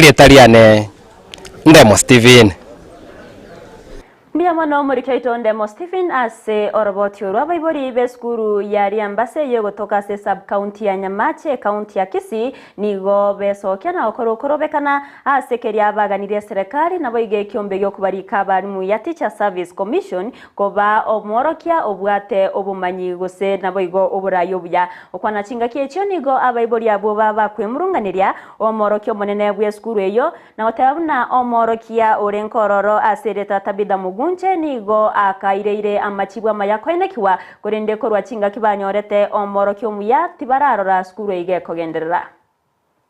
Gitariane Ndemo Steven. Mbiamano murikaito Ndemo Stephen ase orobotio rwabaibori beskuru yari ambase yo gotoka se sub county ya Nyamache county ya Kisii nigo besokia na okorobekana ase keria baganire serikali nabo ige kiombe yo kubarika barimu ya Teacher Service Commission koba omorokia obwate obumanyi gose nabo igo oburayo buya okwana chinga kiechyo nigo abaibori abo baba kwemurunganiria omorokio monene bweskuru eyo na otabuna omorokia orenkororo ase leta tabida Nche nigo akaireire amachibwa mayakoenekiwa kurinde korwa chinga kibanyorete omorokyo muya tibararora skuru ige kogenderera.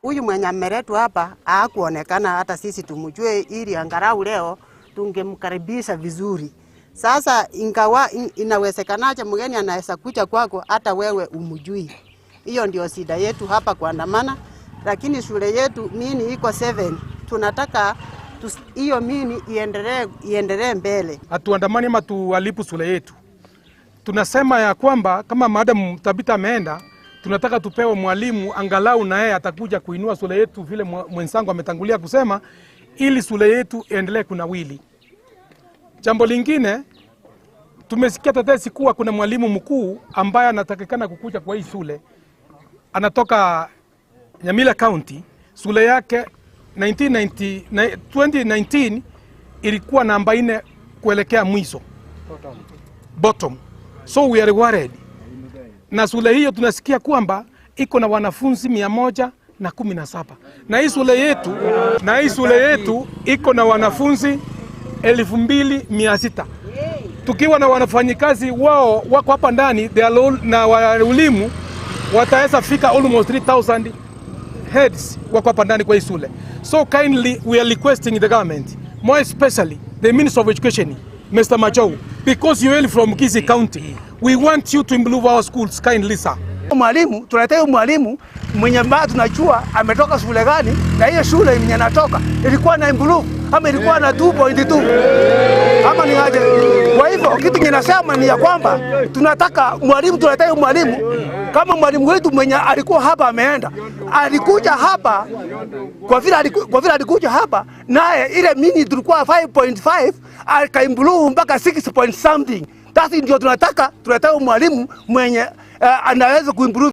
Huyu mwenye ameletwa hapa hakuonekana hata sisi tumjue, ili angalau leo tungemkaribisha vizuri. Sasa ingawa inawezekanaje mgeni anaweza kuja kwako hata wewe umjui. Hiyo ndio shida yetu hapa Waandamana, lakini shule yetu mini iko 7. Tunataka hiyo mini iendelee mbele. Hatuandamani ama tuwalipu shule yetu. Tunasema ya kwamba kama Madam Tabita ameenda, tunataka tupewe mwalimu angalau na yeye atakuja kuinua shule yetu vile mwenzangu ametangulia kusema, ili shule yetu iendelee kunawili. Jambo lingine, tumesikia tetesi kuwa kuna mwalimu mkuu ambaye anatakikana kukuja kwa hii shule. Anatoka Nyamira County, shule yake 2019 ilikuwa namba 4 kuelekea mwisho bottom. So we are worried. Na shule hiyo tunasikia kwamba iko na wanafunzi 117. Na hii shule yetu iko na wanafunzi 2600. Tukiwa na wanafanyikazi wao wako hapa ndani na walimu wataweza fika almost 3000 heads wako hapa ndani kwa hii shule. So kindly we are requesting the government, more especially the Minister of Education, Mr. Majou, because you are from Kisii County, we want you to improve our schools kindly, sir. Mwalimu, tunataka mwalimu mwenye mbaya tunajua ametoka shule gani, na hiyo shule yenye anatoka ilikuwa na improve ama ilikuwa na 2.2 ama ni aje. Kwa hivyo kitu ninasema ni ya kwamba tunataka mwalimu kama mwalimu wetu mwenye alikuwa hapa ameenda, alikuja hapa kwa vile alikuja hapa naye ile mini tulikuwa 5.5 akaimprove mpaka 6 point something. Ndio tunataka mwalimu mwenye anaweza kuimprove